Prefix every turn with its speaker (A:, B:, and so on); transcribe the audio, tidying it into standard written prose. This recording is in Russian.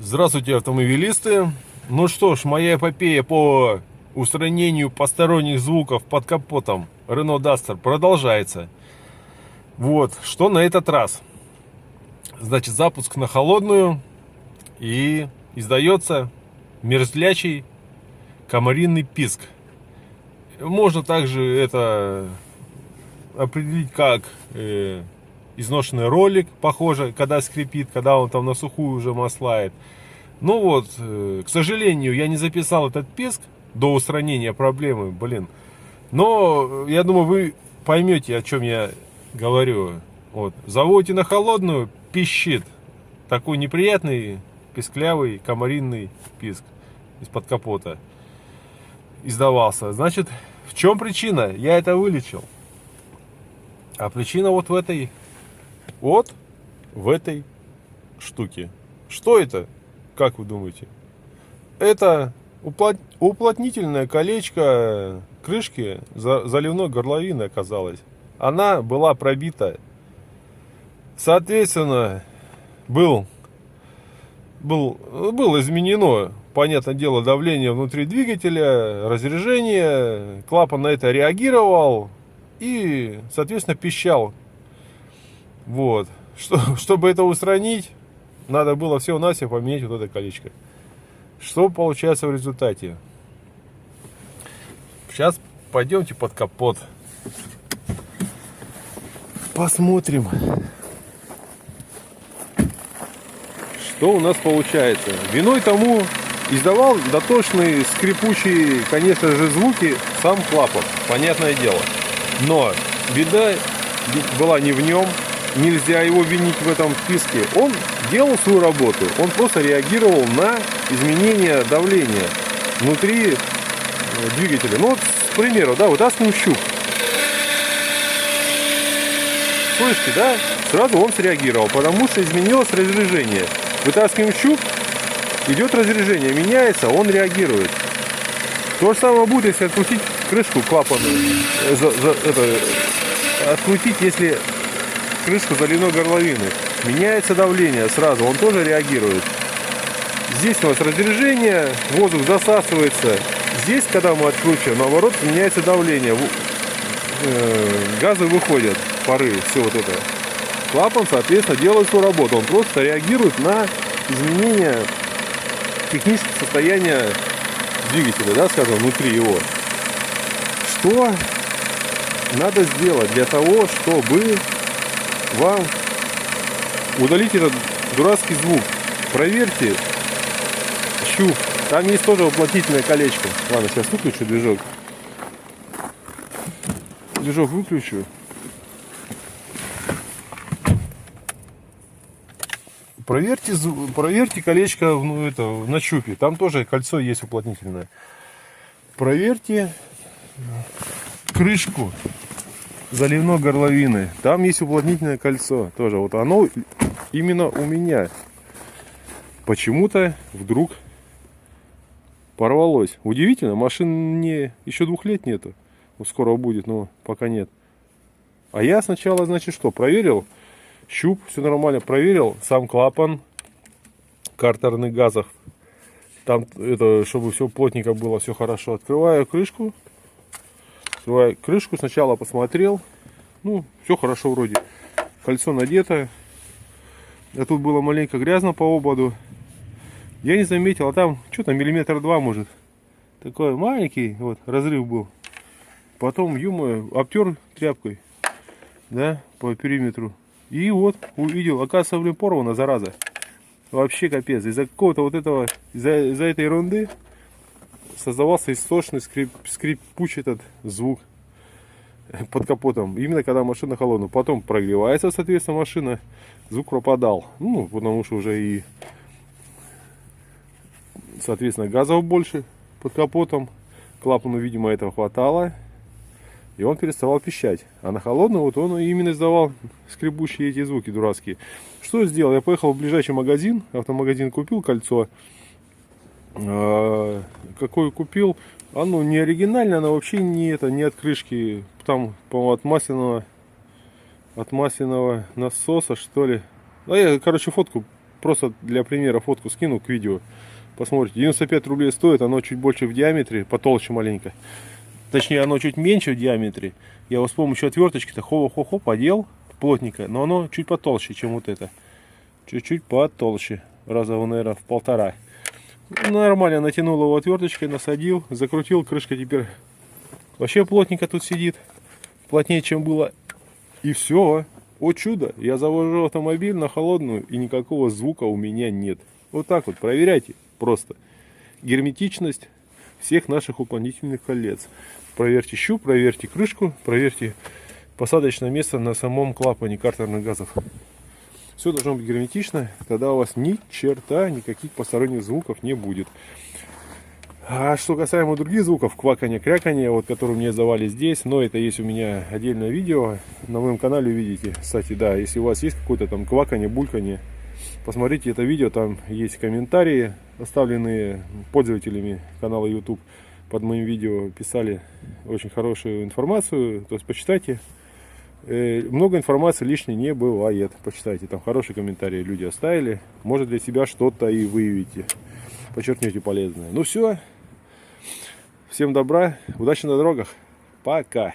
A: Здравствуйте, автомобилисты! Ну что ж, моя эпопея по устранению посторонних звуков под капотом Renault Duster продолжается. Вот, что на этот раз? Значит, запуск на холодную, и издается мерзлячий комаринный писк. Можно также это определить как изношенный ролик, похоже, когда скрипит, когда он там на сухую уже маслает. Ну вот, к сожалению, я не записал этот писк до устранения проблемы, блин. Но я думаю, вы поймете, о чем я говорю. Вот, заводите на холодную, пищит. Такой неприятный, писклявый, комаринный писк из-под капота издавался. Значит, в чем причина? Я это вылечил. А причина вот в этой штуке. Что это? Как вы думаете? Это уплотнительное колечко крышки заливной горловины оказалось. Она была пробита. Соответственно, было изменено, понятное дело, давление внутри двигателя, разряжение. Клапан на это реагировал и, соответственно, пищал. Вот. Чтобы это устранить, надо было всего-навсего поменять вот это колечко. Что получается в результате? Сейчас пойдемте под капот. Посмотрим, что у нас получается. Виной тому издавал дотошные, скрипучие, конечно же, звуки сам клапан. Понятное дело. Но беда была не в нем. Нельзя его винить в этом писке. Он делал свою работу. Он просто реагировал на изменение давления внутри двигателя. Ну вот, к примеру, да, вытаскиваем щуп. Слышите, да? Сразу он среагировал, потому что изменилось разряжение. Вытаскиваем щуп, идет разряжение, меняется, он реагирует. То же самое будет, если открутить крышку клапана. Открутить, если крышку заливной горловины. Меняется давление сразу, он тоже реагирует. Здесь у нас разряжение, воздух засасывается. Здесь, когда мы откручиваем, наоборот, меняется давление. Газы выходят, пары, все вот это. Клапан, соответственно, делает свою работу. Он просто реагирует на изменение технического состояния двигателя, да, скажем, внутри его. Что надо сделать для того, чтобы вам удалить этот дурацкий звук? Проверьте щуп. Там есть тоже уплотнительное колечко. Ладно, сейчас выключу движок. Движок выключу. Проверьте колечко на щупе. Там тоже кольцо есть уплотнительное. Проверьте крышку заливной горловины. Там есть уплотнительное кольцо. Тоже вот оно именно у меня почему-то вдруг порвалось. Удивительно, машин еще 2 лет нету. Вот скоро будет, но пока нет. А я сначала, значит, что? Проверил щуп, все нормально. Проверил сам клапан картерных газов. Там это, чтобы все плотненько было, все хорошо. Открываю крышку. Сначала посмотрел. Ну, все хорошо вроде. Кольцо надето. А тут было маленько грязно по ободу. Я не заметил, а там что-то 2 миллиметра может. Такой маленький вот разрыв был. Потом обтер тряпкой, да, по периметру. И вот увидел, оказывается, блин, порвана, зараза. Вообще капец. Из-за какого-то вот этого, из-за этой ерунды создавался истошный скрипучий этот звук под капотом. Именно когда машина холодная. Потом прогревается, соответственно, машина. Звук пропадал. Ну, потому что уже и, соответственно, газов больше под капотом. Клапану, видимо, этого хватало. И он переставал пищать. А на холодную вот он именно издавал скребущие эти звуки дурацкие. Что сделал? Я поехал в ближайший магазин. Автомагазин, купил кольцо. Какое купил? Оно не оригинальное, оно вообще не от крышки. Там, по-моему, от масляного насоса, что ли. А я, короче, фотку просто для примера фотку скину к видео. Посмотрите, 95 рублей стоит, оно чуть больше в диаметре, потолще маленько. Точнее, оно чуть меньше в диаметре. Я его с помощью отверточки-то хо-хо-хо подел плотненько, но оно чуть потолще, чем вот это. Чуть-чуть потолще, раза, наверное, в 1,5. Нормально натянул его отверточкой, насадил, закрутил, крышка теперь вообще плотненько тут сидит, плотнее, чем было. И все, о чудо, я завожу автомобиль на холодную, и никакого звука у меня нет. Вот так вот, проверяйте просто герметичность всех наших уплотнительных колец. Проверьте щуп, проверьте крышку, проверьте посадочное место на самом клапане картерных газов. Все должно быть герметично, тогда у вас ни черта, никаких посторонних звуков не будет. А что касаемо других звуков, кваканья, кряканья, вот, которые мне давали здесь, но это есть у меня отдельное видео, на моем канале увидите. Кстати, да, если у вас есть какое-то там кваканье, бульканье, посмотрите это видео, там есть комментарии, оставленные пользователями канала YouTube под моим видео, писали очень хорошую информацию, то есть почитайте. Много информации лишней не бывает. Почитайте, там хорошие комментарии люди оставили. Может, для себя что-то и выявите. Подчеркните полезное. Ну все. Всем добра. Удачи на дорогах. Пока.